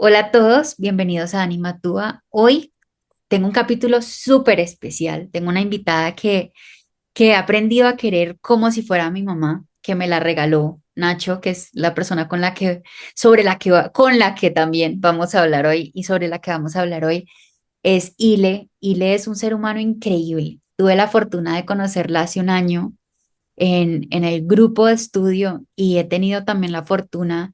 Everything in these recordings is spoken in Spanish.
Hola a todos, bienvenidos a Animatúa. Hoy tengo un capítulo súper especial. Tengo una invitada que he aprendido a querer como si fuera mi mamá, que me la regaló Nacho, que es la persona con la que también vamos a hablar hoy y sobre la que vamos a hablar hoy es Ile. Ile es un ser humano increíble. Tuve la fortuna de conocerla hace un año en el grupo de estudio y he tenido también la fortuna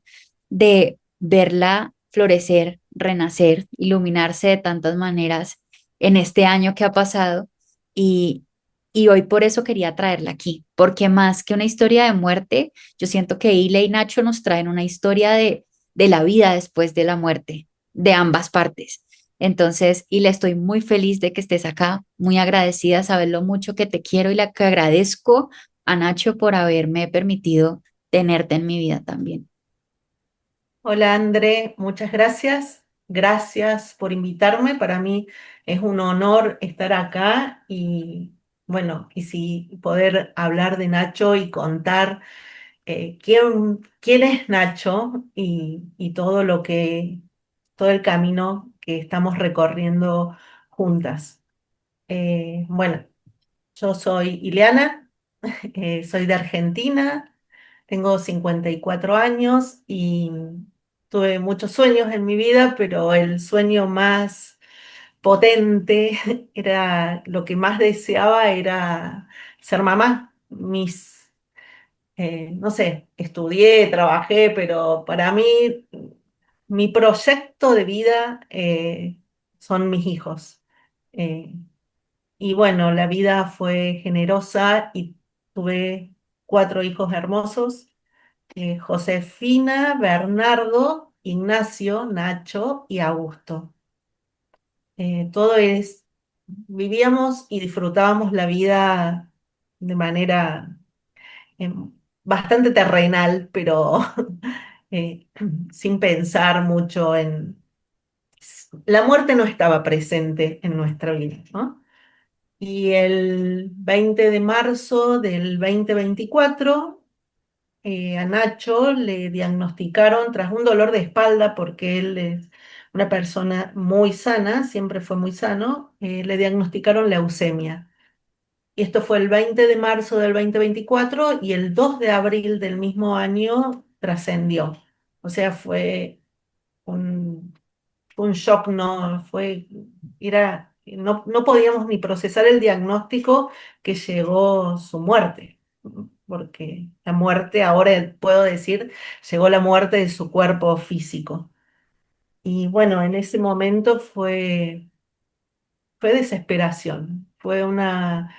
de verla florecer, renacer, iluminarse de tantas maneras en este año que ha pasado y, y hoy por eso quería traerla aquí, porque más que una historia de muerte, yo siento que Ile y Nacho nos traen una historia de la vida después de la muerte, de ambas partes. Entonces, y le estoy muy feliz de que estés acá, muy agradecida, sabes lo mucho que te quiero y la que agradezco a Nacho por haberme permitido tenerte en mi vida también. Hola André, muchas gracias. Gracias por invitarme. Para mí es un honor estar acá y bueno, y si poder hablar de Nacho y contar quién es Nacho y todo el camino que estamos recorriendo juntas. Bueno, yo soy Ileana, soy de Argentina, tengo 54 años y tuve muchos sueños en mi vida, pero el sueño más potente era lo que más deseaba era ser mamá. No sé, estudié, trabajé, pero para mí mi proyecto de vida son mis hijos. Eh, y bueno, la vida fue generosa y tuve cuatro hijos hermosos, Josefina, Bernardo, Ignacio, Nacho y Augusto. Todo es, vivíamos y disfrutábamos la vida de manera bastante terrenal, pero eh, sin pensar mucho en... La muerte no estaba presente en nuestra vida, ¿no? Y el 20 de marzo del 2024, a Nacho le diagnosticaron, tras un dolor de espalda, porque él es una persona muy sana, siempre fue muy sano, le diagnosticaron leucemia. Y esto fue el 20 de marzo del 2024 y el 2 de abril del mismo año trascendió. O sea, un un shock, no, no podíamos ni procesar el diagnóstico que llegó su muerte, porque la muerte, ahora puedo decir, llegó la muerte de su cuerpo físico. Y bueno, en ese momento fue desesperación, fue una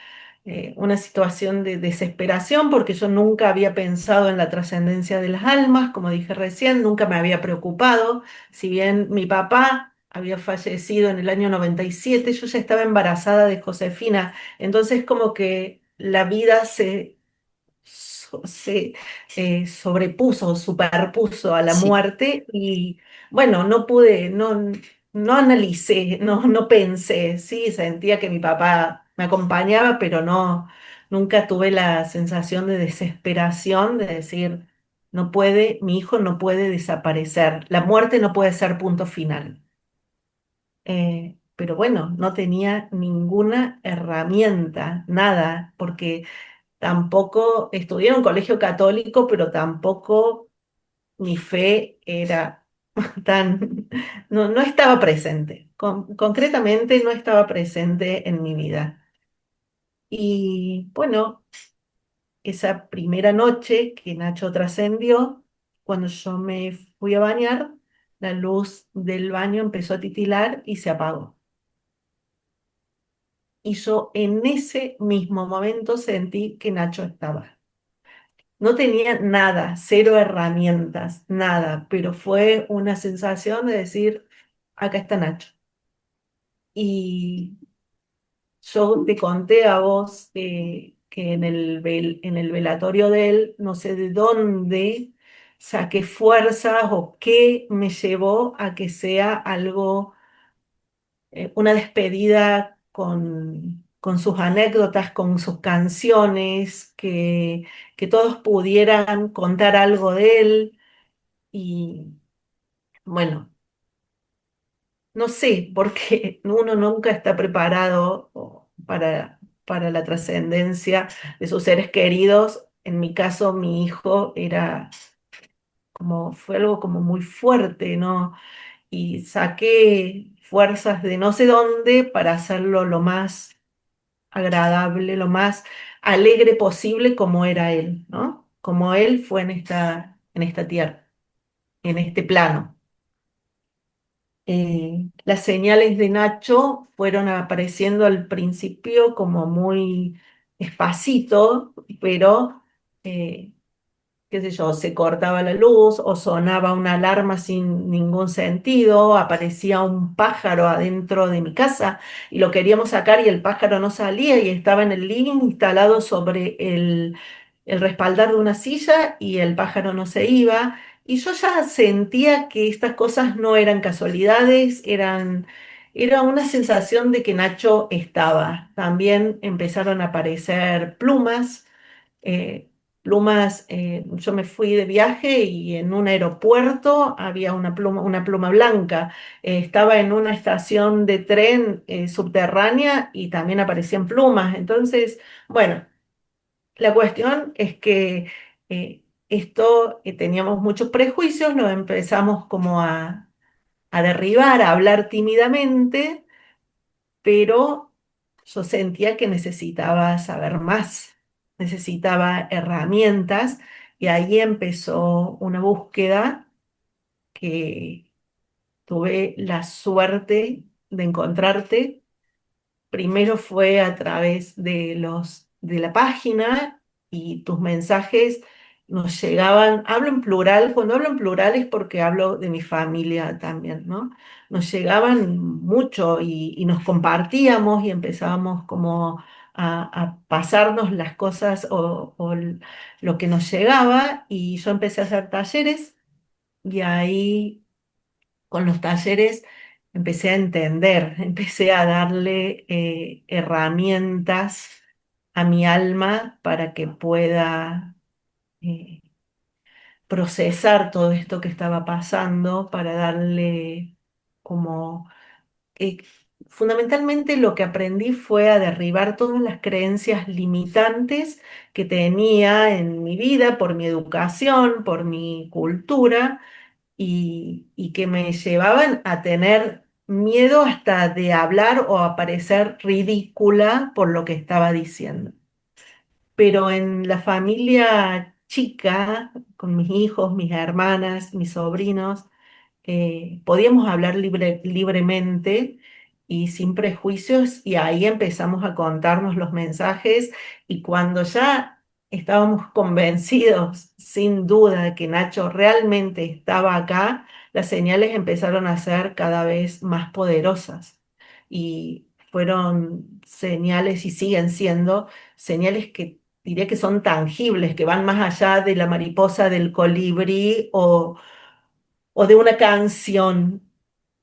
situación de desesperación porque yo nunca había pensado en la trascendencia de las almas, como dije recién, nunca me había preocupado. Si bien mi papá había fallecido en el año 97, yo ya estaba embarazada de Josefina, entonces como que la vida se sobrepuso, superpuso a la Sí. muerte y bueno, no analicé, no pensé, sí, sentía que mi papá me acompañaba, pero nunca tuve la sensación de desesperación de decir, mi hijo no puede desaparecer, la muerte no puede ser punto final. Pero bueno, no tenía ninguna herramienta, nada, porque tampoco estudié en un colegio católico, pero tampoco mi fe era tan, no estaba presente. Concretamente no estaba presente en mi vida. Y bueno, esa primera noche que Nacho trascendió, cuando yo me fui a bañar, la luz del baño empezó a titilar y se apagó. Y yo en ese mismo momento sentí que Nacho estaba. No tenía nada, cero herramientas, nada, pero fue una sensación de decir, acá está Nacho. Y yo te conté a vos que en el velatorio de él, no sé de dónde saqué fuerzas o qué me llevó a que sea algo, una despedida con sus anécdotas, con sus canciones, que todos pudieran contar algo de él. Y bueno, no sé, porque uno nunca está preparado para la trascendencia de sus seres queridos. En mi caso, mi hijo era como, fue algo como muy fuerte, ¿no? Y saqué fuerzas de no sé dónde para hacerlo lo más agradable, lo más alegre posible como era él, ¿no? Como él fue en esta tierra, en este plano. Las señales de Nacho fueron apareciendo al principio como muy despacito, pero eh, qué sé yo, se cortaba la luz o sonaba una alarma sin ningún sentido, aparecía un pájaro adentro de mi casa y lo queríamos sacar y el pájaro no salía y estaba en el living instalado sobre el respaldar de una silla y el pájaro no se iba. Y yo ya sentía que estas cosas no eran casualidades, era una sensación de que Nacho estaba. También empezaron a aparecer plumas eh, yo me fui de viaje y en un aeropuerto había una pluma blanca. Estaba en una estación de tren subterránea y también aparecían plumas. Entonces, bueno, la cuestión es que esto teníamos muchos prejuicios, lo empezamos como a derribar, a hablar tímidamente, pero yo sentía que necesitaba saber más, necesitaba herramientas y ahí empezó una búsqueda que tuve la suerte de encontrarte. Primero fue a través de la página y tus mensajes nos llegaban, hablo en plural, cuando hablo en plural es porque hablo de mi familia también, ¿no? Nos llegaban mucho y nos compartíamos y empezábamos como a pasarnos las cosas lo que nos llegaba y yo empecé a hacer talleres y ahí con los talleres empecé a entender, empecé a darle herramientas a mi alma para que pueda eh, procesar todo esto que estaba pasando, para darle como... eh, fundamentalmente lo que aprendí fue a derribar todas las creencias limitantes que tenía en mi vida por mi educación, por mi cultura y que me llevaban a tener miedo hasta de hablar o a parecer ridícula por lo que estaba diciendo. Pero en la familia chica, con mis hijos, mis hermanas, mis sobrinos, podíamos hablar libremente y sin prejuicios y ahí empezamos a contarnos los mensajes y cuando ya estábamos convencidos, sin duda, de que Nacho realmente estaba acá, las señales empezaron a ser cada vez más poderosas y fueron señales y siguen siendo señales que diría que son tangibles, que van más allá de la mariposa, del colibrí o de una canción.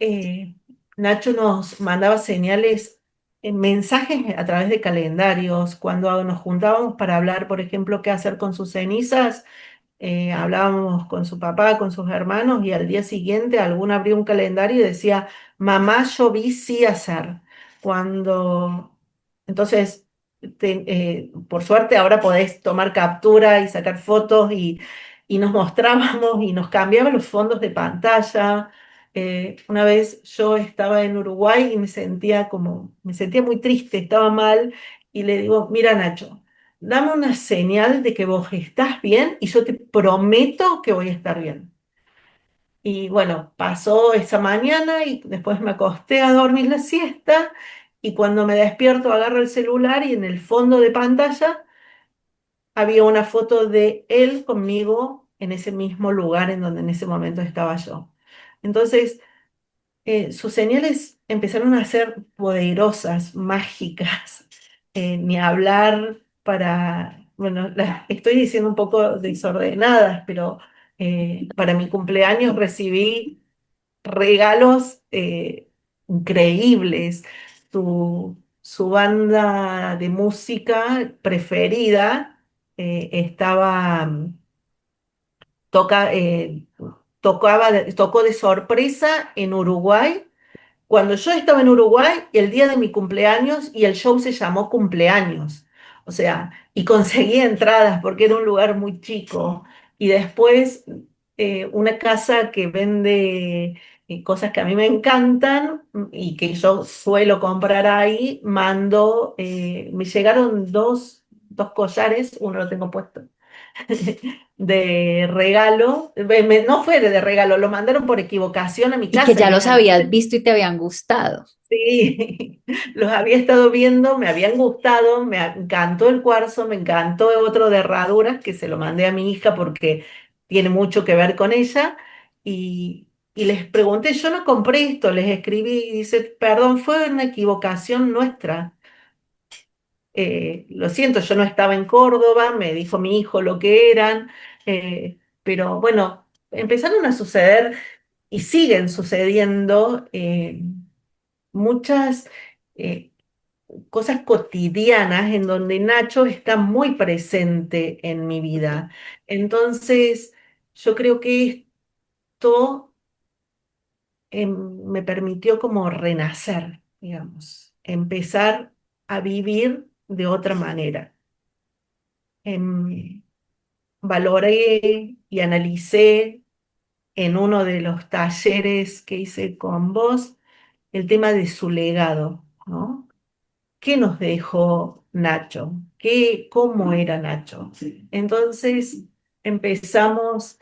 Eh, Nacho nos mandaba señales, mensajes a través de calendarios. Cuando nos juntábamos para hablar, por ejemplo, qué hacer con sus cenizas, hablábamos con su papá, con sus hermanos, y al día siguiente alguno abría un calendario y decía, mamá, yo vi sí hacer. Cuando, entonces, por suerte ahora podés tomar captura y sacar fotos y nos mostrábamos y nos cambiaban los fondos de pantalla. Una vez yo estaba en Uruguay y me sentía muy triste, estaba mal, y le digo, mira Nacho, dame una señal de que vos estás bien y yo te prometo que voy a estar bien. Y bueno, pasó esa mañana y después me acosté a dormir la siesta y cuando me despierto agarro el celular y en el fondo de pantalla había una foto de él conmigo en ese mismo lugar en donde en ese momento estaba yo. Entonces, sus señales empezaron a ser poderosas, mágicas, ni hablar para, bueno, las estoy diciendo un poco desordenadas, pero para mi cumpleaños recibí regalos increíbles. Su banda de música preferida estaba, toca, tocó de sorpresa en Uruguay cuando yo estaba en Uruguay, el día de mi cumpleaños y el show se llamó Cumpleaños. O sea, y conseguí entradas porque era un lugar muy chico. Y después una casa que vende cosas que a mí me encantan y que yo suelo comprar ahí, me llegaron dos collares, uno lo tengo puesto, de regalo. No fue de regalo, lo mandaron por equivocación a mi Y que casa ya y los mis habías amigas. visto y te habían gustado. Sí, los había estado viendo, me habían gustado, me encantó el cuarzo, me encantó otro de herraduras que se lo mandé a mi hija porque tiene mucho que ver con ella. Y les pregunté, yo no compré esto, les escribí y dice, perdón, fue una equivocación nuestra. Lo siento, yo no estaba en Córdoba, me dijo mi hijo lo que eran, pero bueno, empezaron a suceder y siguen sucediendo muchas eh, cosas cotidianas en donde Nacho está muy presente en mi vida. Entonces, yo creo que esto me permitió como renacer, digamos, empezar a vivir de otra manera. Em, Valoré y analicé en uno de los talleres que hice con vos el tema de su legado, ¿no? ¿Qué nos dejó Nacho? ¿Cómo era Nacho? Entonces empezamos,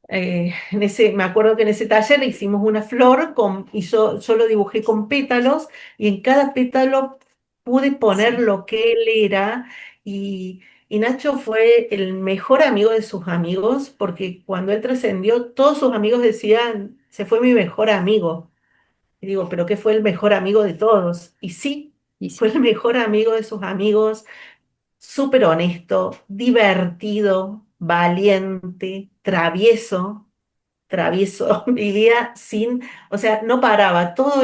me acuerdo que en ese taller hicimos una flor y yo lo dibujé con pétalos y en cada pétalo pude poner Sí, lo que él era y Nacho fue el mejor amigo de sus amigos porque cuando él trascendió, todos sus amigos decían, se fue mi mejor amigo. Y digo, ¿pero qué fue el mejor amigo de todos? Y sí, y fue el sí, mejor amigo de sus amigos, súper honesto, divertido, valiente, travieso, vivía o sea, no paraba, todo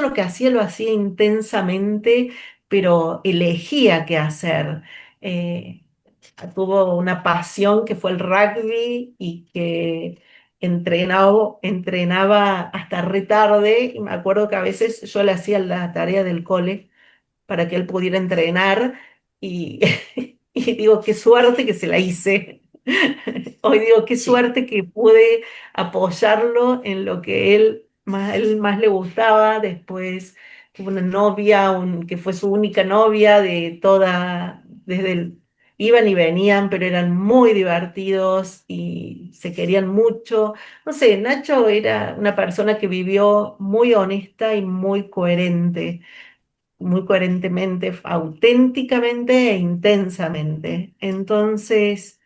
lo que hacía lo hacía intensamente, pero elegía qué hacer. Eh, Tuvo una pasión que fue el rugby y que entrenaba hasta re tarde y me acuerdo que a veces yo le hacía la tarea del cole para que él pudiera entrenar y, y digo, qué suerte que se la hice. Hoy digo, qué sí, suerte que pude apoyarlo en lo que él más le gustaba. Después tuvo una novia, que fue su única novia iban y venían, pero eran muy divertidos y se querían mucho. No sé, Nacho era una persona que vivió muy honesta y muy coherentemente, auténticamente e intensamente. Entonces,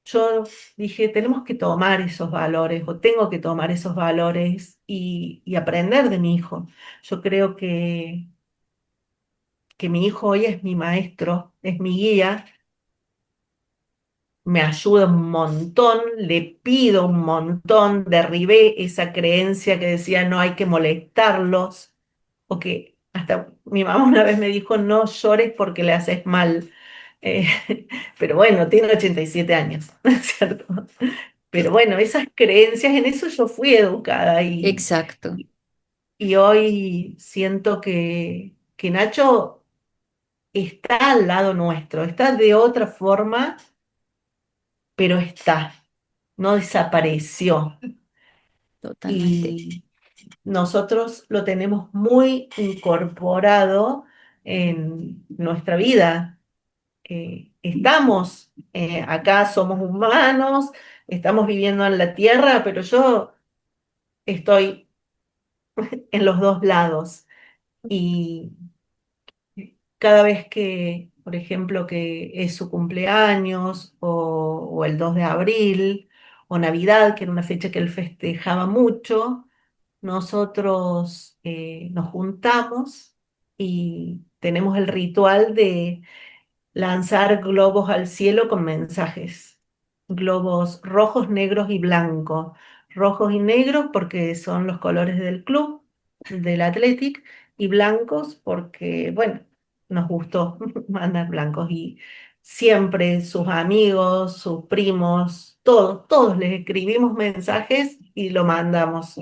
yo dije, tenemos que tomar esos valores o tengo que tomar esos valores y aprender de mi hijo. Yo creo que mi hijo hoy es mi maestro, es mi guía, me ayuda un montón, le pido un montón, derribé esa creencia que decía no hay que molestarlos, o que hasta mi mamá una vez me dijo no llores porque le haces mal. Eh, pero bueno, tiene 87 años, ¿no es cierto? Pero bueno, esas creencias, en eso yo fui educada exacto, y hoy siento que Nacho está al lado nuestro, está de otra forma, pero está, no desapareció. totalmente. Y nosotros lo tenemos muy incorporado en nuestra vida. Estamos acá, somos humanos, estamos viviendo en la tierra, pero yo estoy en los dos lados. Y cada vez que, por ejemplo, que es su cumpleaños o el 2 de abril o Navidad, que era una fecha que él festejaba mucho, nosotros nos juntamos y tenemos el ritual de lanzar globos al cielo con mensajes. Globos rojos, negros y blancos. Rojos y negros porque son los colores del club, del Athletic, y blancos porque, bueno, nos gustó mandar blancos. Y siempre sus amigos, sus primos, todos les escribimos mensajes y lo mandamos.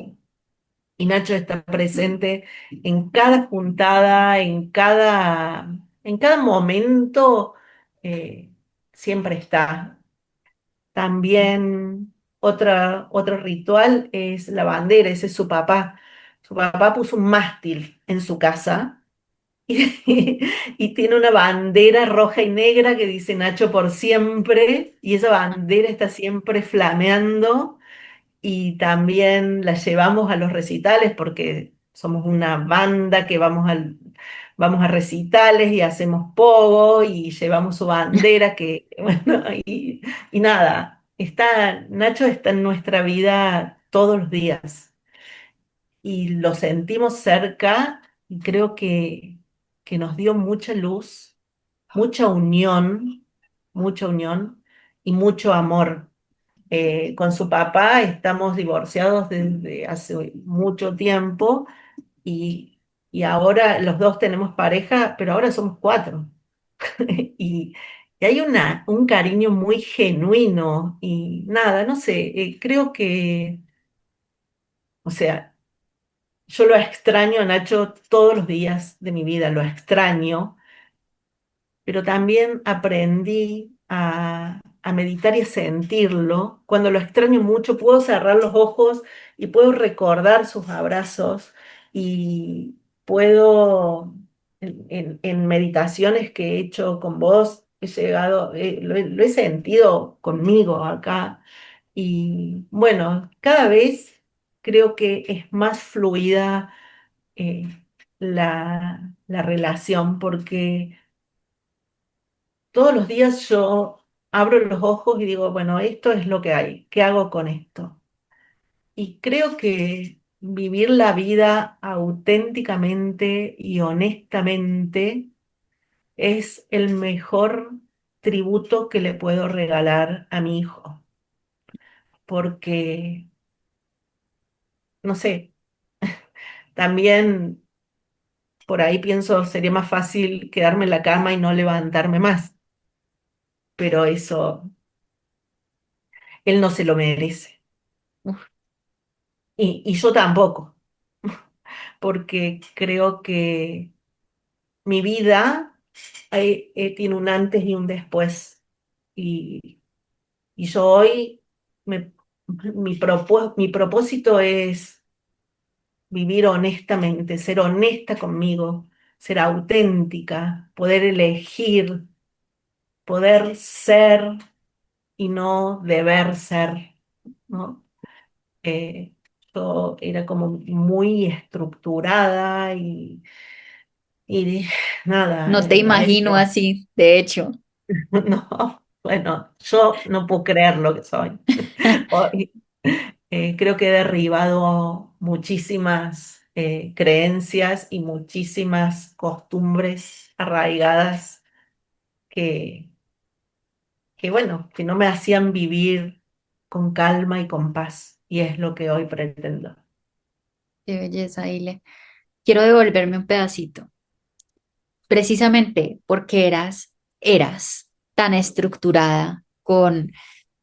y Nacho está presente en cada juntada, en cada momento, eh, siempre está. También otro ritual es la bandera, ese es su papá. Su papá puso un mástil en su casa y, y tiene una bandera roja y negra que dice Nacho por siempre, y esa bandera está siempre flameando y también la llevamos a los recitales porque somos una banda que vamos a recitales y hacemos pogo y llevamos su bandera que, bueno, y nada, Nacho está en nuestra vida todos los días y lo sentimos cerca y creo que nos dio mucha luz, mucha unión y mucho amor. Con su papá estamos divorciados desde hace mucho tiempo y, y ahora los dos tenemos pareja, pero ahora somos cuatro. Y, y hay un cariño muy genuino y nada, no sé, creo que, o sea, yo lo extraño a Nacho todos los días de mi vida, lo extraño, pero también aprendí a meditar y a sentirlo. Cuando lo extraño mucho, puedo cerrar los ojos y puedo recordar sus abrazos y puedo, en meditaciones que he hecho con vos, he llegado, lo he sentido conmigo acá. Y bueno, cada vez creo que es más fluida la relación porque todos los días yo abro los ojos y digo, bueno, esto es lo que hay, ¿qué hago con esto? Y creo que vivir la vida auténticamente y honestamente es el mejor tributo que le puedo regalar a mi hijo, porque, no sé, también por ahí pienso sería más fácil quedarme en la cama y no levantarme más, pero eso, él no se lo merece. Uf, Y yo tampoco, porque creo que mi vida tiene un antes y un después. Y, y yo hoy, me- mi propósito es vivir honestamente, ser honesta conmigo, ser auténtica, poder elegir, poder ser y no deber ser, ¿no? Eh, yo era como muy estructurada y nada, no te a imagino eso. así, de hecho. No, bueno, yo no puedo creer lo que soy. Hoy, creo que he derribado muchísimas creencias y muchísimas costumbres arraigadas que, bueno, que no me hacían vivir con calma y con paz. Y es lo que hoy pretendo. Qué belleza, Ile. Quiero devolverme un pedacito, precisamente porque eras tan estructurada con,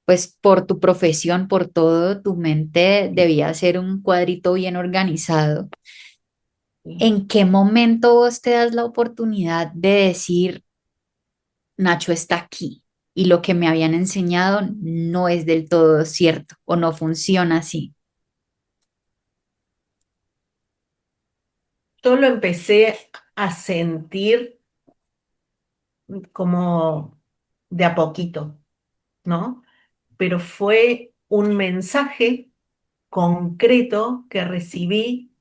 pues por tu profesión, por todo, tu mente debía ser un cuadrito bien organizado. Sí. ¿En qué momento vos te das la oportunidad de decir, Nacho está aquí y lo que me habían enseñado no es del todo cierto o no funciona así? Yo lo empecé a sentir como de a poquito, ¿no? Pero fue un mensaje concreto que recibí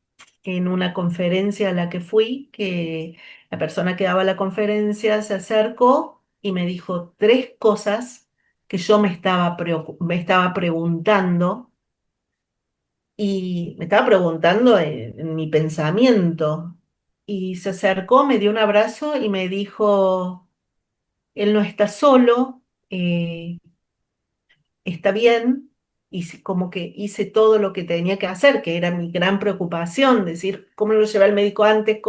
en una conferencia a la que fui, que la persona que daba la conferencia se acercó y me dijo tres cosas que yo me estaba preguntando y me estaba preguntando en mi pensamiento. Y se acercó, me dio un abrazo y me dijo, él no está solo, está bien, y como que hice todo lo que tenía que hacer, que era mi gran preocupación, decir, ¿cómo lo llevé al médico antes?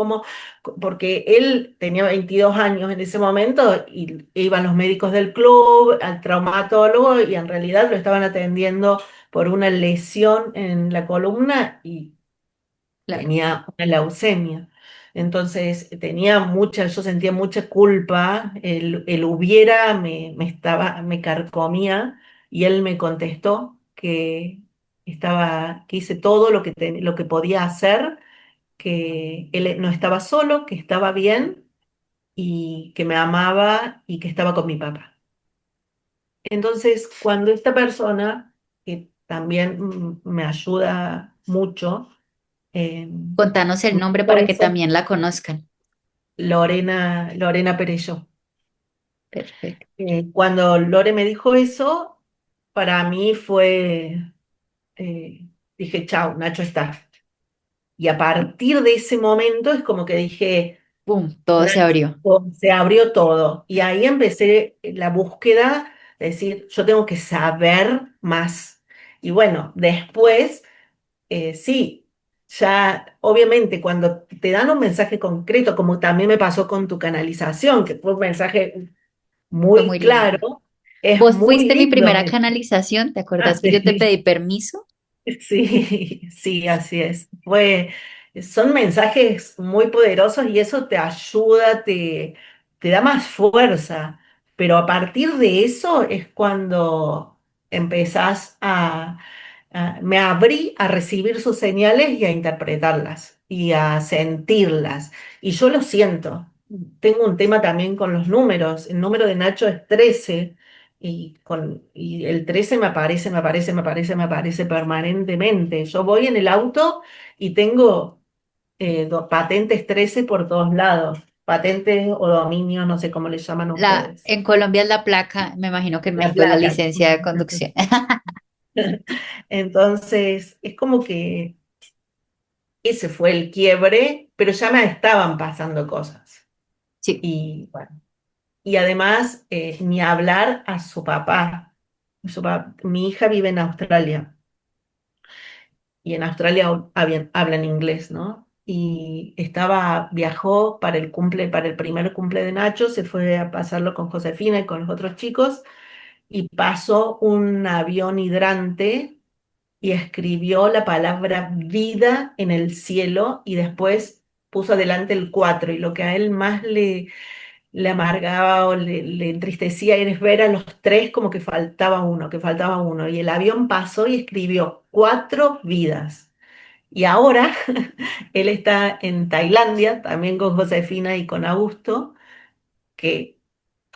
Porque él tenía 22 años en ese momento y iban los médicos del club, al traumatólogo, y en realidad lo estaban atendiendo por una lesión en la columna claro. tenía una leucemia. Entonces tenía mucha, yo sentía mucha culpa, el hubiera me carcomía y él me contestó que hice todo lo que podía hacer, que él no estaba solo, que estaba bien y que me amaba y que estaba con mi papá. Entonces, cuando esta persona, que también me ayuda mucho, eh, Contanos el me nombre dijo para que eso, también la conozcan. Lorena Perello. Perfecto. Cuando Lore me dijo eso, para mí dije, chao, Nacho está. Y a partir de ese momento es como que dije, ¡Pum! Todo se Nacho, abrió. se abrió todo. Y ahí empecé la búsqueda de decir, yo tengo que saber más. Y bueno, después, sí, ya obviamente cuando te dan un mensaje concreto, como también me pasó con tu canalización, que fue un mensaje Fue muy muy lindo. claro, es Vos muy fuiste mi lindo. primera canalización, ¿te acordás que yo te Sí. pedí permiso? Sí, sí, así es. Son mensajes muy poderosos y eso te ayuda, te da más fuerza, pero a partir de eso es cuando empezás me abrí a recibir sus señales y a interpretarlas y a sentirlas. Y yo lo siento. Tengo un tema también con los números. El número de Nacho es 13. Y el 13 me aparece, me aparece, me aparece, me aparece permanentemente. Yo voy en el auto y tengo patentes 13 por todos lados. Patentes o dominios, no sé cómo le llaman ustedes. En Colombia es la placa, me imagino que en La México es la placa. licencia de conducción. Entonces, es como que ese fue el quiebre, pero ya me estaban pasando cosas. Sí, Y bueno, y además, ni hablar a su papá. Mi hija vive en Australia. Y en Australia hablan inglés, ¿no? Y viajó para el primer cumple de Nacho, se fue a pasarlo con Josefina y con los otros chicos, y pasó un avión hidrante y escribió la palabra vida en el cielo y después puso adelante el 4 y lo que a él más le amargaba o le entristecía era ver a los tres como que faltaba uno, y el avión pasó y escribió 4 vidas. Y ahora él está en Tailandia, también con Josefina y con Augusto, que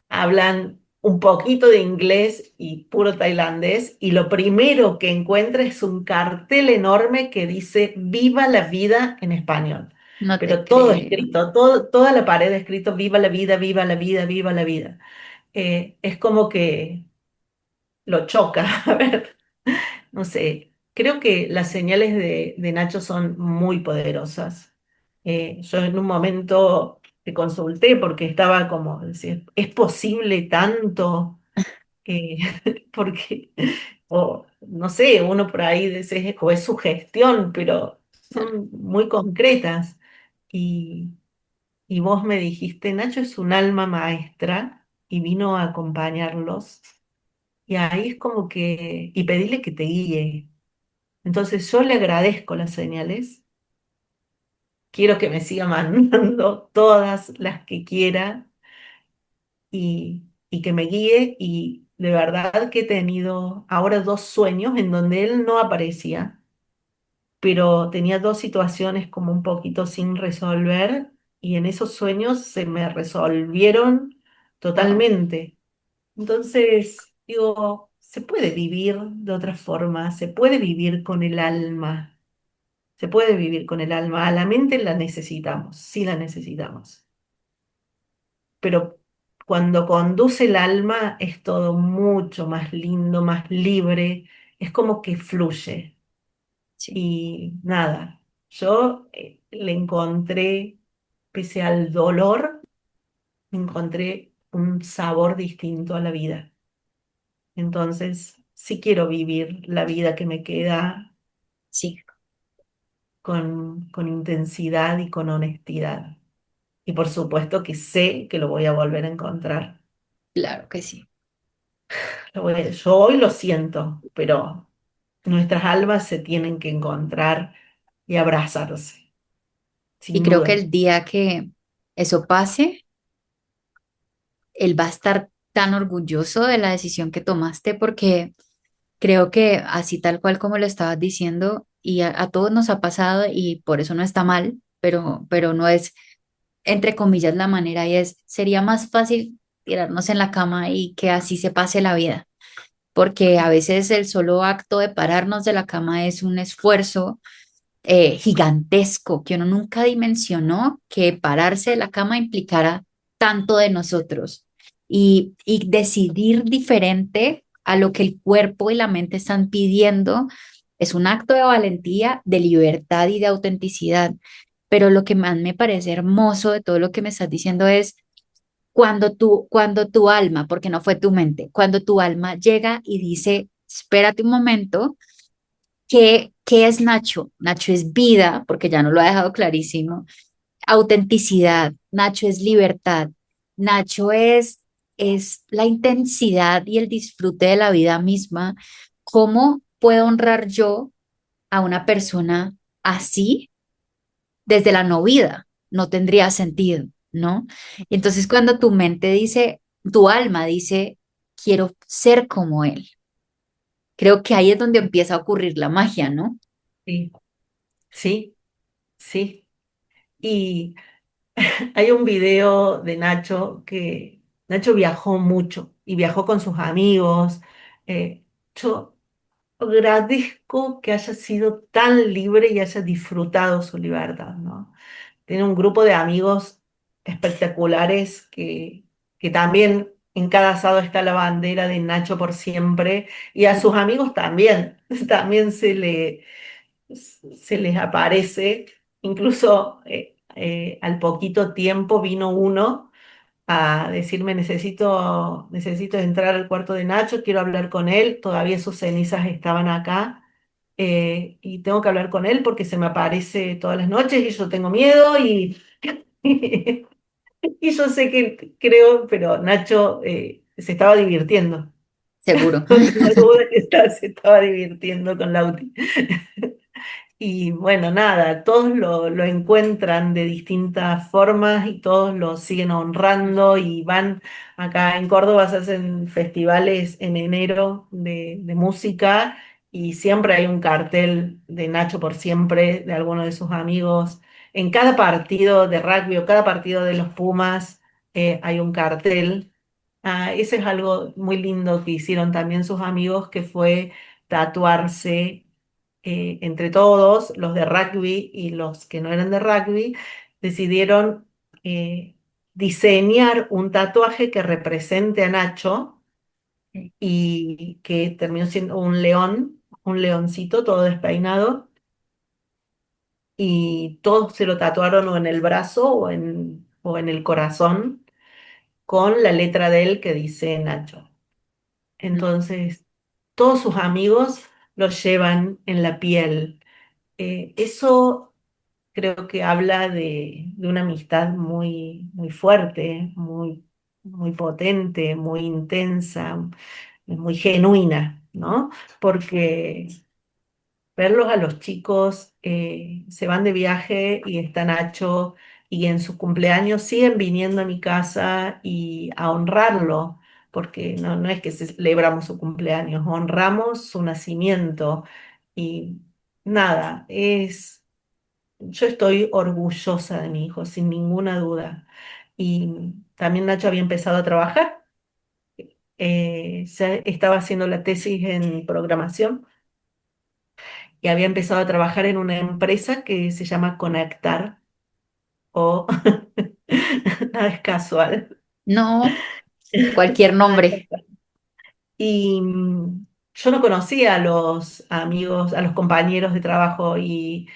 hablan un poquito de inglés y puro tailandés, y lo primero que encuentra es un cartel enorme que dice Viva la vida en español. no te Pero todo creo. escrito, toda la pared escrito Viva la vida, viva la vida, viva la vida. Es como que lo choca. A ver, no sé, creo que las señales de Nacho son muy poderosas. Yo en un momento te consulté porque estaba como, decir, ¿es posible tanto? Eh, porque, o no sé, uno por ahí dice, o es su gestión, pero Claro, son muy concretas. Y, y vos me dijiste, Nacho es un alma maestra y vino a acompañarlos. Y ahí es como que, y pedirle que te guíe. Entonces yo le agradezco las señales, quiero que me siga mandando todas las que quiera y que me guíe, y de verdad que he tenido ahora 2 sueños en donde él no aparecía, pero tenía 2 situaciones como un poquito sin resolver y en esos sueños se me resolvieron wow, totalmente. Entonces, digo, se puede vivir de otra forma, se puede vivir con el alma. Se puede vivir con el alma. A la mente la necesitamos, sí la necesitamos. Pero cuando conduce el alma es todo mucho más lindo, más libre. Es como que fluye. sí, Y nada, yo le encontré, pese al dolor, encontré un sabor distinto a la vida. Entonces, sí quiero vivir la vida que me queda sí, con intensidad y con honestidad. Y por supuesto que sé que lo voy a volver a encontrar. claro que sí. Yo hoy lo siento, pero nuestras almas se tienen que encontrar y abrazarse, Y sin creo que duda. el día que eso pase, él va a estar tan orgulloso de la decisión que tomaste porque creo que así tal cual como lo estabas diciendo, y a todos nos ha pasado y por eso no está mal, pero no es, entre comillas, la manera y es, sería más fácil tirarnos en la cama y que así se pase la vida, porque a veces el solo acto de pararnos de la cama es un esfuerzo gigantesco que uno nunca dimensionó que pararse de la cama implicara tanto de nosotros y decidir diferente a lo que el cuerpo y la mente están pidiendo es un acto de valentía, de libertad y de autenticidad. Pero lo que más me parece hermoso de todo lo que me estás diciendo es cuando tu alma, porque no fue tu mente, cuando tu alma llega y dice, espérate un momento. ¿Qué es Nacho? Nacho es vida, porque ya no lo ha dejado clarísimo. Autenticidad. Nacho es libertad. Nacho es la intensidad y el disfrute de la vida misma. ¿Cómo puedo honrar yo a una persona así desde la no vida? No tendría sentido, ¿no? Y entonces cuando tu mente dice, tu alma dice, quiero ser como él, creo que ahí es donde empieza a ocurrir la magia, ¿no? Sí, sí, sí. Y hay un video de Nacho que Nacho viajó mucho y viajó con sus amigos. Yo agradezco que haya sido tan libre y haya disfrutado su libertad, ¿no? Tiene un grupo de amigos espectaculares que también en cada asado está la bandera de Nacho por siempre y a sus amigos también, también se les aparece, incluso al poquito tiempo vino uno a decirme necesito entrar al cuarto de Nacho, quiero hablar con él, todavía sus cenizas estaban acá. Y tengo que hablar con él porque se me aparece todas las noches y yo tengo miedo y, y yo sé que creo, pero Nacho se estaba divirtiendo. Seguro. No tengo duda que se estaba divirtiendo con Lauti. Y bueno, nada, todos lo encuentran de distintas formas y todos lo siguen honrando y van acá en Córdoba, se hacen festivales en enero de música y siempre hay un cartel de Nacho por siempre, de alguno de sus amigos. En cada partido de rugby o cada partido de los Pumas hay un cartel. Ese es algo muy lindo que hicieron también sus amigos, que fue tatuarse entre todos, los de rugby y los que no eran de rugby, decidieron eh, diseñar un tatuaje que represente a Nacho y que terminó siendo un león, un leoncito todo despeinado, y todos se lo tatuaron o en el brazo o en el corazón con la letra de él que dice Nacho. Entonces, todos sus amigos lo llevan en la piel. Eso creo que habla de una amistad muy, muy fuerte, muy, muy potente, muy intensa, muy genuina, ¿no? Porque verlos a los chicos, se van de viaje y está Nacho y en sus cumpleaños siguen viniendo a mi casa y a honrarlo, porque no es que celebramos su cumpleaños, honramos su nacimiento y nada, yo estoy orgullosa de mi hijo, sin ninguna duda. Y también Nacho había empezado a trabajar, ya estaba haciendo la tesis en programación y había empezado a trabajar en una empresa que se llama Conectar, o nada es casual, No, cualquier nada es nombre. casual. Y yo no conocía a los amigos, a los compañeros de trabajo, y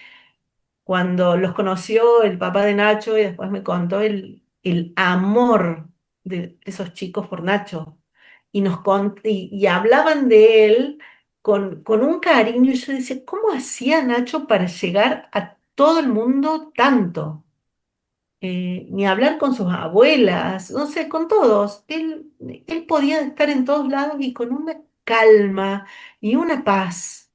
cuando los conoció el papá de Nacho y después me contó el amor de esos chicos por Nacho. Y hablaban de él con un cariño. Y yo decía, ¿cómo hacía Nacho para llegar a todo el mundo tanto? Ni hablar con sus abuelas, no sé, con todos. Él podía estar en todos lados y con una calma y una paz.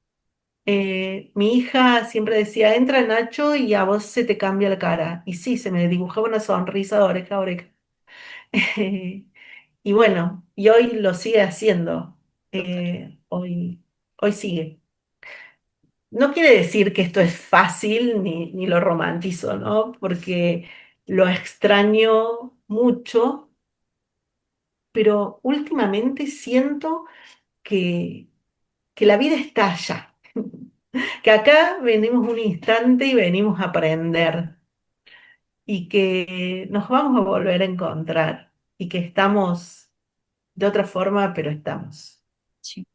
Mi hija siempre decía, entra Nacho y a vos se te cambia la cara. Y sí, se me dibujaba una sonrisa de oreja a oreja. Y bueno, y hoy lo sigue haciendo. Hoy sigue. No quiere decir que esto es fácil ni lo romantizo, ¿no? Porque lo extraño mucho, pero últimamente siento que, que la vida está allá, que acá venimos un instante y venimos a aprender y que nos vamos a volver a encontrar y que estamos de otra forma, pero estamos. Sí,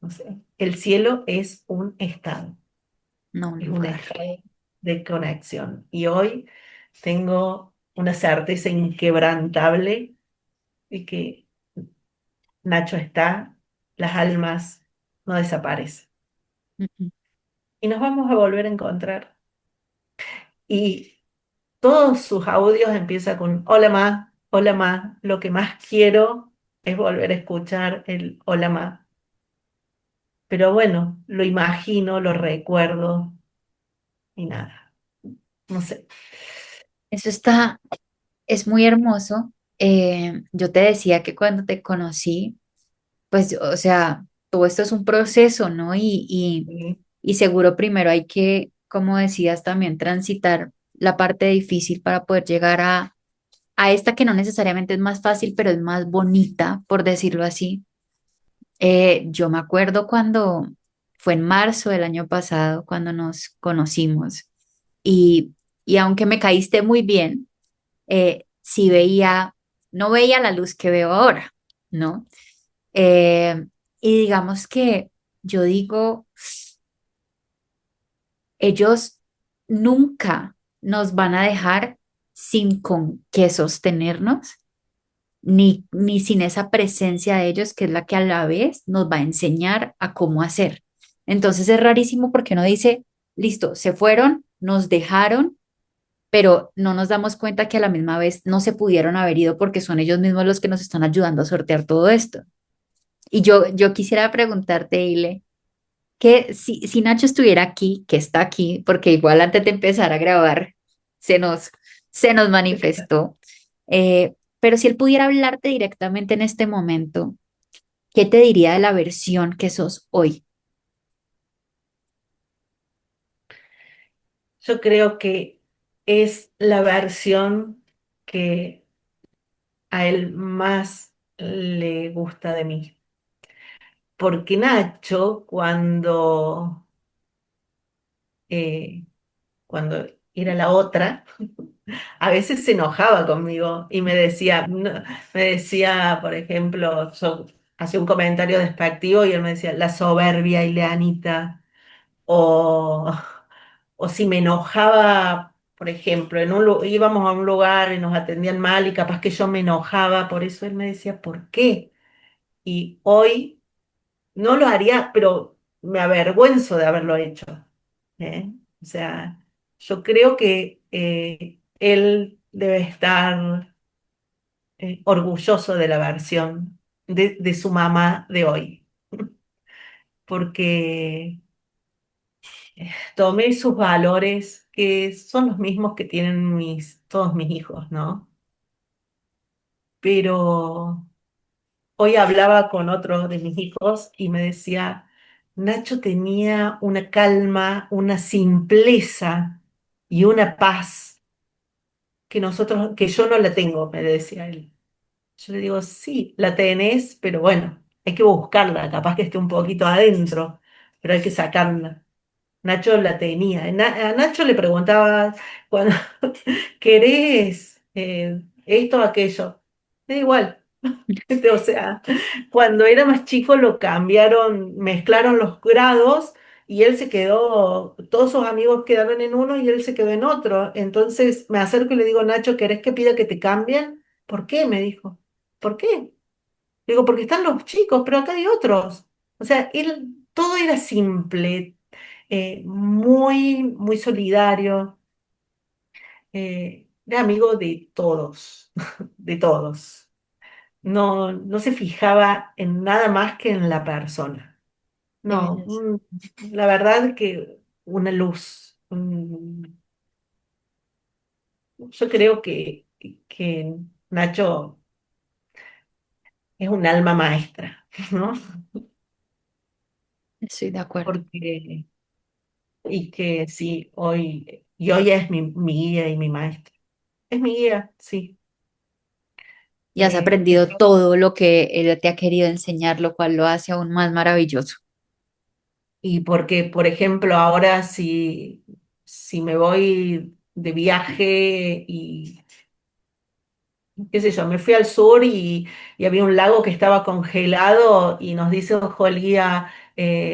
No sé. El cielo es un estado. no un Es un lugar. estado de conexión. Y hoy tengo una certeza inquebrantable de que Nacho está, las almas no desaparecen. Ujú. Y nos vamos a volver a encontrar. Y todos sus audios empiezan con hola ma, hola ma. Lo que más quiero es volver a escuchar el hola ma. Pero bueno, lo imagino, lo recuerdo y nada, no sé. Eso está, es muy hermoso. Yo te decía que cuando te conocí, pues, o sea, todo esto es un proceso, ¿no? Sí, Y seguro primero hay que, como decías, también transitar la parte difícil para poder llegar a esta que no necesariamente es más fácil, pero es más bonita, por decirlo así. Yo me acuerdo cuando fue en marzo del año pasado, cuando nos conocimos, y, y aunque me caíste muy bien, sí veía, no veía la luz que veo ahora, ¿no? Eh, y digamos que yo digo, ellos nunca nos van a dejar sin con qué sostenernos, ni sin esa presencia de ellos, que es la que a la vez nos va a enseñar a cómo hacer. Entonces es rarísimo porque uno dice, listo, se fueron, nos dejaron, pero no nos damos cuenta que a la misma vez no se pudieron haber ido porque son ellos mismos los que nos están ayudando a sortear todo esto. Y yo quisiera preguntarte, Ile, que si Nacho estuviera aquí, que está aquí, porque igual antes de empezar a grabar se nos, se nos manifestó, pero si él pudiera hablarte directamente en este momento, ¿qué te diría de la versión que sos hoy? yo creo que es la versión que a él más le gusta de mí. Porque Nacho, eh, cuando era la otra, a veces se enojaba conmigo y me decía, me decía, por ejemplo, yo hacía un comentario despectivo y él me decía, la soberbia Ileanita, o, o si me enojaba, por ejemplo, íbamos a un lugar y nos atendían mal y capaz que yo me enojaba, por eso él me decía, ¿por qué? Y hoy no lo haría, pero me avergüenzo de haberlo hecho. ¿Eh? O sea, yo creo que él debe estar orgulloso de la versión de su mamá de hoy, porque tomé sus valores, que son los mismos que tienen todos mis hijos, ¿no? Pero hoy hablaba con otro de mis hijos y me decía, Nacho tenía una calma, una simpleza y una paz que yo no la tengo, me decía él. Yo le digo, sí, la tenés, pero bueno, hay que buscarla, capaz que esté un poquito adentro, pero hay que sacarla. Nacho la tenía. A Nacho le preguntaba cuando ¿querés esto o aquello? Da igual. O sea, cuando era más chico lo cambiaron, mezclaron los grados y él se quedó, todos sus amigos quedaron en uno y él se quedó en otro. Entonces me acerco y le digo, Nacho, ¿querés que pida que te cambien? ¿Por qué? Me dijo. ¿Por qué? Digo, porque están los chicos, pero acá hay otros. O sea, él, todo era simple, muy solidario, era amigo de todos, de todos. No se fijaba en nada más que en la persona. qué No, belleza. la verdad que una luz. Yo creo que Nacho es un alma maestra, ¿no? Estoy de acuerdo. Porque, y que sí, hoy es mi guía y mi maestra. Es mi guía, sí. Y has Y aprendido todo lo que él te ha querido enseñar, lo cual lo hace aún más maravilloso. y porque, por ejemplo, ahora si me voy de viaje y qué sé yo, me fui al sur y había un lago que estaba congelado y nos dice, ojo, el guía,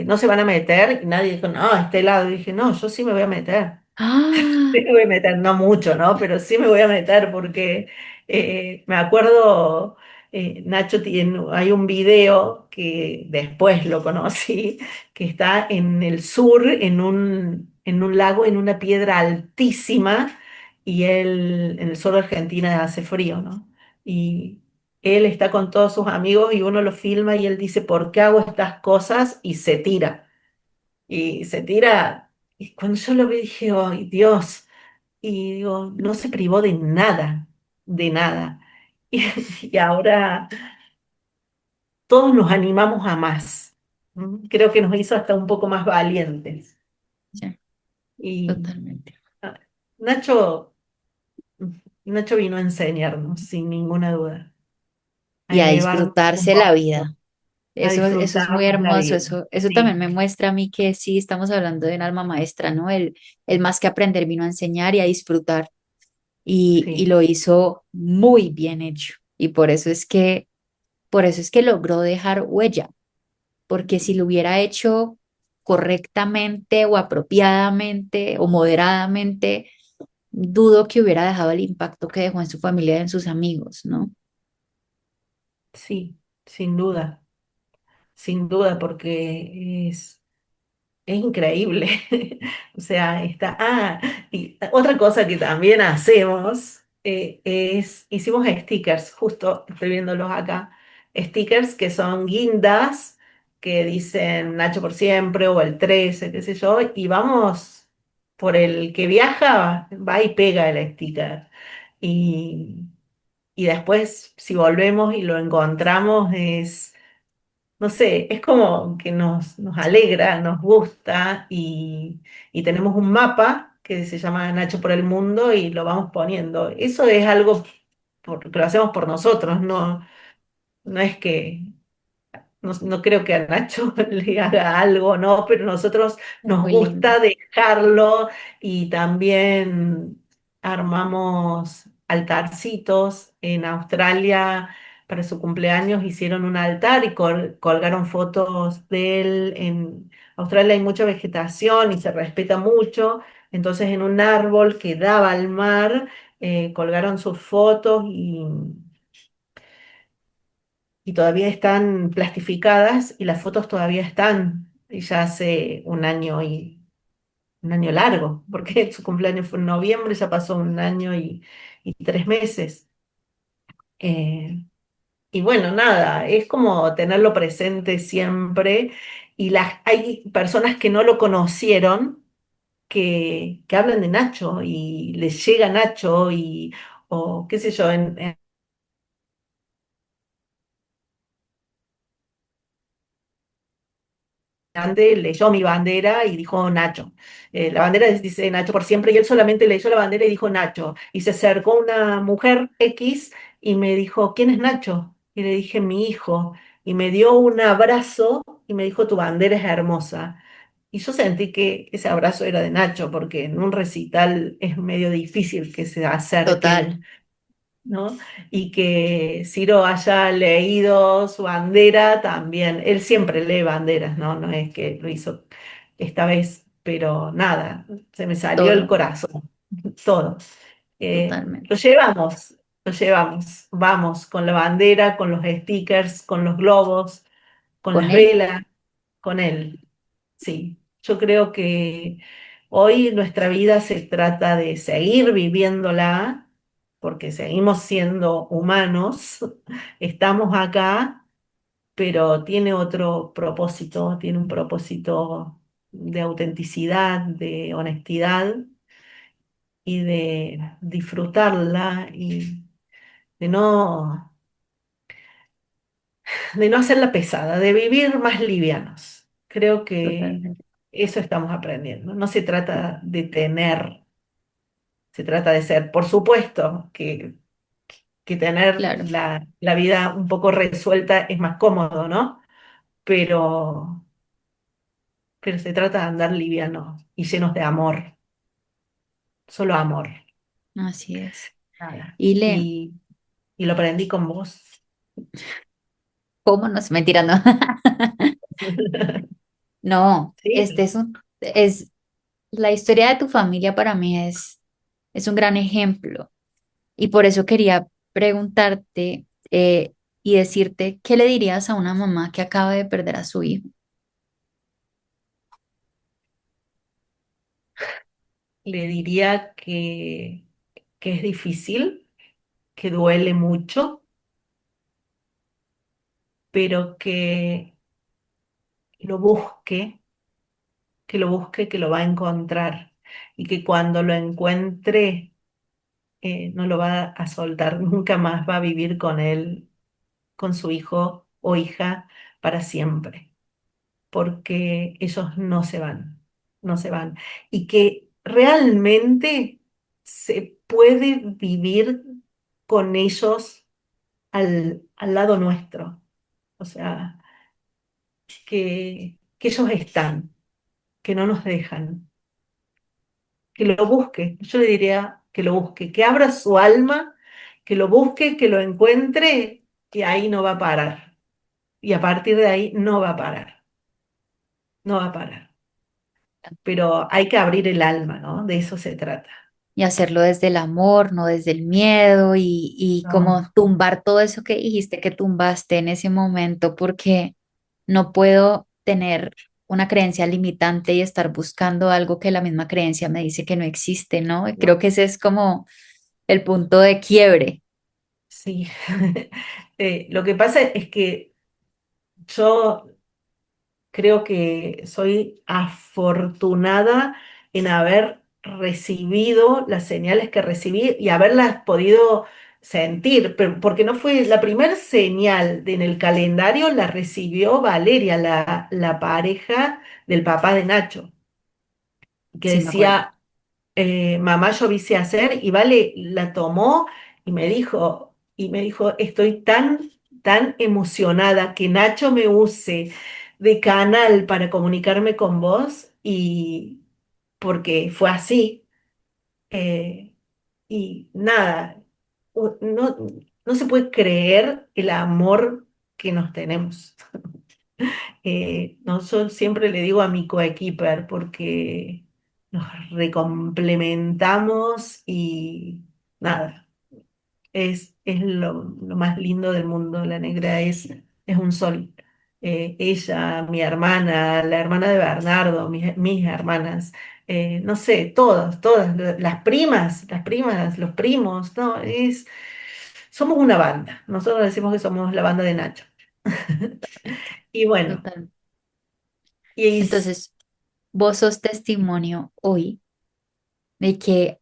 no se van a meter. Y nadie dijo, no, este helado. Y dije, no, yo sí me voy a meter. Sí Ah, me voy a meter, no mucho, ¿no? Pero sí me voy a meter porque me acuerdo, Nacho, hay un video que después lo conocí, que está en el sur, en un lago, en una piedra altísima, y él, en el sur de Argentina hace frío, ¿no? Y él está con todos sus amigos y uno lo filma y él dice, ¿por qué hago estas cosas? Y se tira. Y se tira. Y cuando yo lo vi dije, ¡ay, Dios! Y digo, no se privó de nada, de nada. Y, y ahora todos nos animamos a más. Creo que nos hizo hasta un poco más valientes. sí, Y totalmente. ah, Nacho, Nacho vino a enseñarnos, sin ninguna duda, a Y a elevarnos un disfrutarse la poquito, vida. a Eso es muy disfrutarnos la hermoso. vida. Eso también Sí, me muestra a mí que sí estamos hablando de un alma maestra, ¿no? El más que aprender vino a enseñar y a disfrutar. Y sí, lo hizo muy bien hecho. Y por eso es que logró dejar huella, porque si lo hubiera hecho correctamente o apropiadamente o moderadamente, dudo que hubiera dejado el impacto que dejó en su familia y en sus amigos, ¿no? sí, sin duda, porque es increíble. O sea, y otra cosa que también hacemos hicimos stickers, justo estoy viéndolos acá, stickers que son guindas que dicen Nacho por siempre o el 13 qué sé yo, y vamos por el que viaja, va y pega el sticker. Y, y después, si volvemos y lo encontramos, no sé, es como que nos alegra, nos gusta y tenemos un mapa que se llama Nacho por el Mundo y lo vamos poniendo. Eso es algo que lo hacemos por nosotros, no es que no creo que a Nacho le haga algo, ¿no? Pero nosotros Es nos muy lindo, gusta dejarlo y también armamos altarcitos. En Australia, para su cumpleaños, hicieron un altar y colgaron fotos de él. En Australia hay mucha vegetación y se respeta mucho. Entonces, en un árbol que daba al mar, colgaron sus fotos y todavía están plastificadas y las fotos todavía están, y ya hace un año largo, porque su cumpleaños fue en noviembre, ya pasó un año y 3 meses. Eh, y bueno, nada, es como tenerlo presente siempre y hay personas que no lo conocieron que hablan de Nacho y les llega Nacho o qué sé yo, grande leyó mi bandera y dijo Nacho. La bandera dice Nacho por siempre y él solamente leyó la bandera y dijo Nacho. Y se acercó una mujer X y me dijo, ¿quién es Nacho? Y le dije, mi hijo. Y me dio un abrazo y me dijo, tu bandera es hermosa. Y yo sentí que ese abrazo era de Nacho, porque en un recital es medio difícil que se total, acerquen, ¿no? Y que Ciro haya leído su bandera también. Él siempre lee banderas, ¿no? No es que lo hizo esta vez, pero nada, se me salió el todo, corazón, todo. Lo totalmente, llevamos, lo llevamos. Vamos con la bandera, con los stickers, con los globos, con con las él, velas, con él. Sí, yo creo que hoy nuestra vida se trata de seguir viviéndola, porque seguimos siendo humanos, estamos acá, pero tiene otro propósito, tiene un propósito de autenticidad, de honestidad y de disfrutarla y de de no hacerla pesada, de vivir más livianos. Creo que Totalmente. eso estamos aprendiendo. No se trata de tener, se trata de ser. Por supuesto que tener Claro, la vida un poco resuelta es más cómodo, ¿no? Pero, pero se trata de andar livianos y llenos de amor, solo amor, así es. nada. Y Y lo aprendí con vos. ¿cómo nos? Mentira, no. No, Sí, es la historia de tu familia para mí es un gran ejemplo. Y por eso quería preguntarte y decirte, ¿qué le dirías a una mamá que acaba de perder a su hijo? le diría que es difícil, que duele mucho, pero lo busque, que lo busque, que lo va a encontrar y que cuando lo encuentre no lo va a soltar nunca más, va a vivir con él, con su hijo o hija para siempre, porque ellos no se van, no se van. Y que realmente se puede vivir con ellos al lado nuestro. O sea, que ellos están, que no nos dejan, que lo busque. Yo le diría que lo busque, que abra su alma, que lo busque, que lo encuentre, que ahí no va a parar. Y a partir de ahí no va a parar, no va a parar. Pero hay que abrir el alma, ¿no? De eso se trata. Y hacerlo desde el amor, no desde el miedo y No, como tumbar todo eso que dijiste que tumbaste en ese momento, porque no puedo tener una creencia limitante y estar buscando algo que la misma creencia me dice que no existe, ¿no? Y creo no, que ese es como el punto de quiebre. sí. Lo que pasa es que yo creo que soy afortunada en haber recibido las señales que recibí y haberlas podido sentir, porque no fue la primera señal en el calendario, la recibió Valeria, la pareja del papá de Nacho, que Sí, me acuerdo. decía, mamá, yo vi hacer, y Vale la tomó y me dijo, estoy tan emocionada que Nacho me use de canal para comunicarme con vos, y porque fue así, eh, y nada, no, no se puede creer el amor que nos tenemos. No, yo siempre le digo a mi coequiper porque nos recomplementamos y nada, es lo más lindo del mundo. La negra es un sol. Ella, mi hermana, la hermana de Bernardo, mis hermanas, no sé, todas, las primas, los primos, no, somos una banda. Nosotros decimos que somos la banda de Nacho. Y bueno, Total. y Entonces, vos sos testimonio hoy de que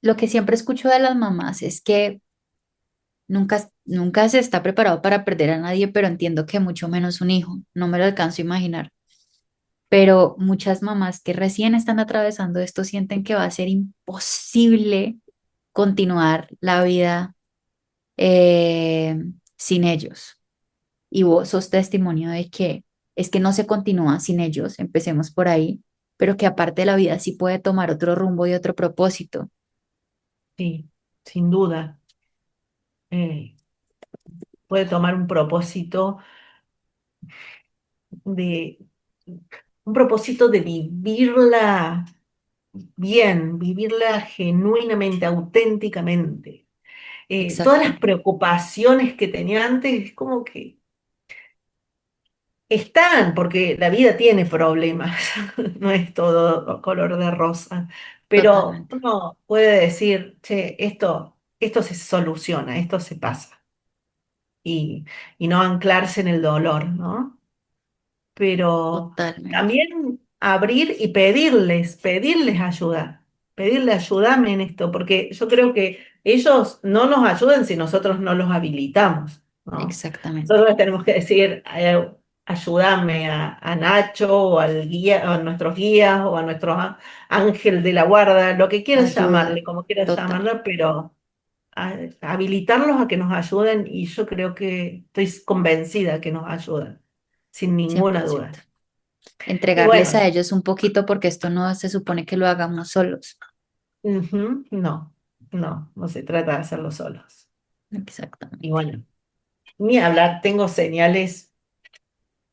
lo que siempre escucho de las mamás es que nunca se está preparado para perder a nadie, pero entiendo que mucho menos un hijo. No me lo alcanzo a imaginar. Pero muchas mamás que recién están atravesando esto sienten que va a ser imposible continuar la vida eh, sin ellos. Y vos sos testimonio de que es que no se continúa sin ellos, empecemos por ahí, pero que aparte la vida sí puede tomar otro rumbo y otro propósito. sí, sin duda, eh, puede tomar de, un propósito de vivirla bien, vivirla genuinamente, auténticamente. Todas Exacto, las preocupaciones que tenía antes, es como que están, porque la vida tiene problemas, no es todo color de rosa, pero totalmente. uno puede decir, che, esto se soluciona, esto se pasa. y, y no anclarse en el dolor, ¿no? Pero totalmente. también abrir y pedirles ayuda, pedirle ayúdame en esto, porque yo creo que ellos no nos ayudan si nosotros no los habilitamos, ¿no? Exactamente. Nosotros les tenemos que decir, ayúdame a Nacho o al guía, o a nuestros guías o a nuestro ángel de la guarda, lo que quieras Ayuda. llamarle, como quieras Total. llamarlo, pero habilitarlos a que nos ayuden y yo creo que estoy convencida que nos ayudan, sin cien por ninguna ciento duda. Y Entregarles a bueno, ellos un poquito porque esto no se supone que lo hagamos solos. ujú, no, no se trata de hacerlo solos. Y Exactamente. bueno, ni hablar, tengo señales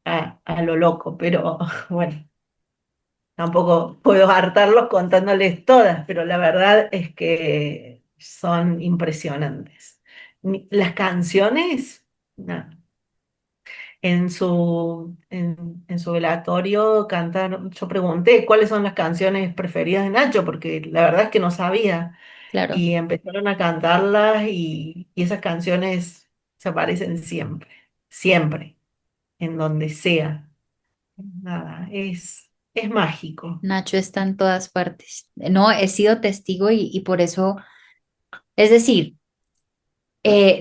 a lo loco, pero bueno, tampoco puedo hartarlos contándoles todas, pero la verdad es que son impresionantes. Las canciones, no. En su velatorio cantaron, yo pregunté cuáles son las canciones preferidas de Nacho, porque la verdad es que no sabía. Claro. Y empezaron a cantarlas y esas canciones se aparecen siempre, siempre, en donde sea. Nada, es mágico. Nacho está en todas partes. No, he sido testigo y por eso, es decir,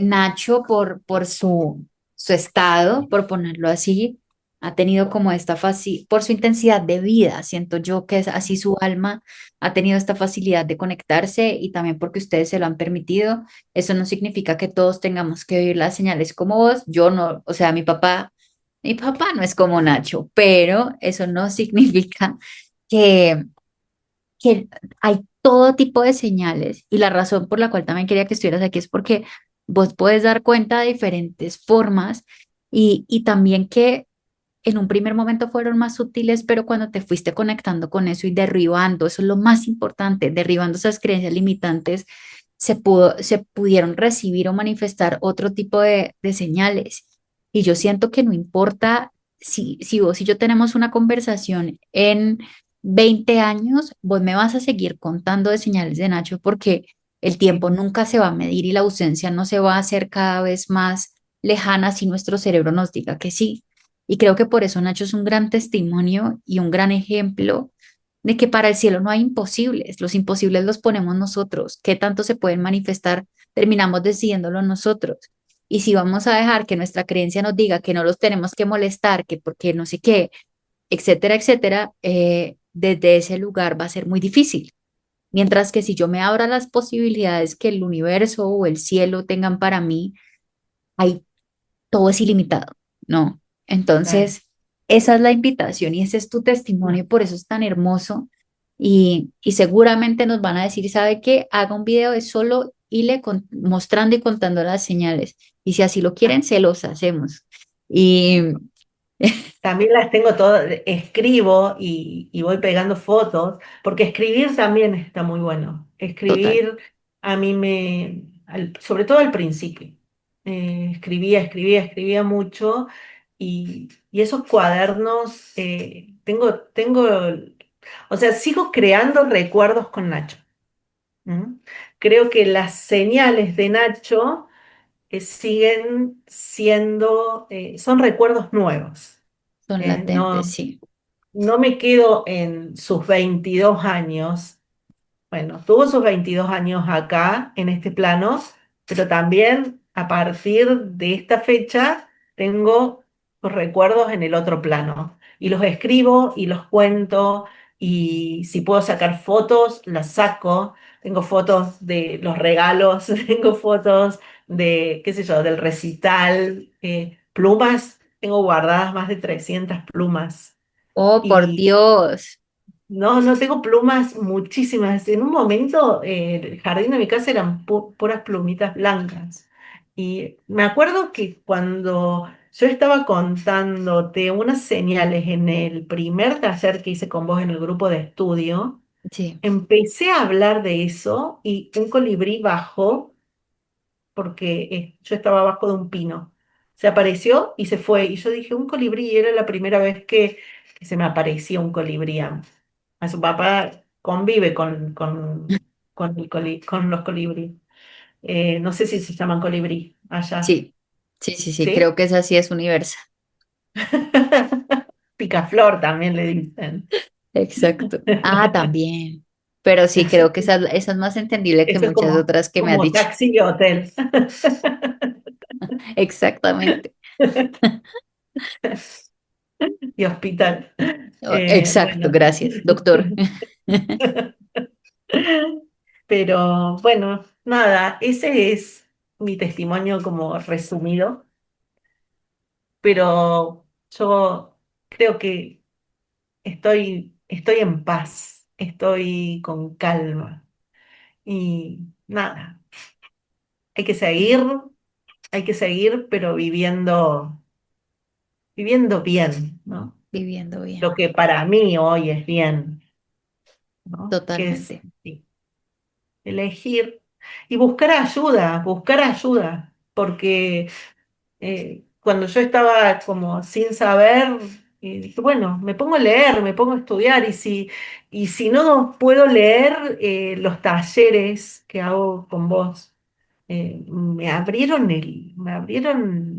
Nacho por su estado, por ponerlo así, ha tenido como esta por su intensidad de vida, siento yo que es así su alma, ha tenido esta facilidad de conectarse y también porque ustedes se lo han permitido. Eso no significa que todos tengamos que vivir las señales como vos. Yo no, o sea, mi papá no es como Nacho, pero eso no significa que que hay todo tipo de señales y la razón por la cual también quería que estuvieras aquí es porque vos puedes dar cuenta de diferentes formas y también que en un primer momento fueron más sutiles, pero cuando te fuiste conectando con eso y derribando, eso es lo más importante, derribando esas creencias limitantes, se pudieron recibir o manifestar otro tipo de señales. Y yo siento que no importa si vos y yo tenemos una conversación en 20 años, vos me vas a seguir contando de señales de Nacho porque el Sí. tiempo nunca se va a medir y la ausencia no se va a hacer cada vez más lejana si nuestro cerebro nos diga que sí. Y creo que por eso Nacho es un gran testimonio y un gran ejemplo de que para el cielo no hay imposibles, los imposibles los ponemos nosotros, qué tanto se pueden manifestar, terminamos decidiéndolo nosotros. Y si vamos a dejar que nuestra creencia nos diga que no los tenemos que molestar, que porque no sé qué, etcétera, etcétera, desde ese lugar va a ser muy difícil. Mientras que si yo me abro a las posibilidades que el universo o el cielo tengan para mí, ahí todo es ilimitado, ¿no? Claro. Entonces, esa es la invitación y ese es tu testimonio, por eso es tan hermoso. Y seguramente nos van a decir, ¿sabe qué? Haga un video de solo mostrando y contando las señales. Y si así lo quieren, se los hacemos. Y También las tengo todas, escribo y voy pegando fotos, porque escribir también está muy bueno. total, Escribir a mí sobre todo al principio, escribía mucho y esos cuadernos, o sea, sigo creando recuerdos con Nacho. ¿M? Creo que las señales de Nacho siguen siendo, son recuerdos nuevos. son latentes, No, sí. no me quedo en sus 22 años. Bueno, tuvo sus 22 años acá, en este plano, pero también a partir de esta fecha tengo los recuerdos en el otro plano. Y los escribo y los cuento, y si puedo sacar fotos, las saco. Tengo fotos de los regalos, tengo fotos de, qué sé yo, del recital, plumas. Tengo guardadas más de 300 plumas. Oh, por Dios. No, no tengo plumas muchísimas. En un momento el jardín de mi casa eran puras plumitas blancas. Y me acuerdo que cuando yo estaba contándote unas señales en el primer taller que hice con vos en el grupo de estudio, Sí, empecé a hablar de eso y un colibrí bajó porque yo estaba abajo de un pino. Se apareció y se fue. Y yo dije, un colibrí, y era la primera vez que se me aparecía un colibrí. A su papá convive con los colibrí. No sé si se llaman colibrí allá. sí, Sí, sí, sí, ¿Sí? creo que esa sí es universal. Picaflor también le dicen. Exacto. Ah, también. Pero sí, creo que esa es más entendible que Eso es muchas otras que me has como dicho. taxi y hotel. Exactamente. Y hospital. Exacto, Bueno. gracias, doctor. Pero bueno, nada, ese es mi testimonio como resumido, pero yo creo que estoy en paz, estoy con calma y nada, hay que seguir, hay que seguir, pero viviendo bien, ¿no? Viviendo bien, Lo que para mí hoy es bien, ¿no? Que es totalmente, sí, elegir y buscar ayuda, porque cuando yo estaba como sin saber, dije, bueno, me pongo a leer, me pongo a estudiar y si no puedo leer, los talleres que hago con vos, me abrieron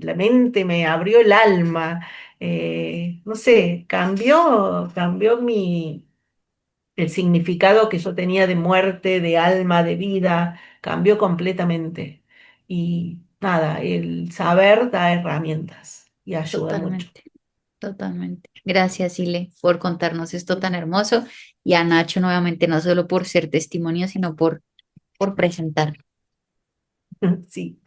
la mente, me abrió el alma, no sé, cambió el significado que yo tenía de muerte, de alma, de vida, cambió completamente. Y nada, el saber da herramientas y ayuda mucho. totalmente, totalmente. Gracias, Ile, por contarnos esto tan hermoso y a Nacho nuevamente, no solo por ser testimonio, sino por presentar. Sí.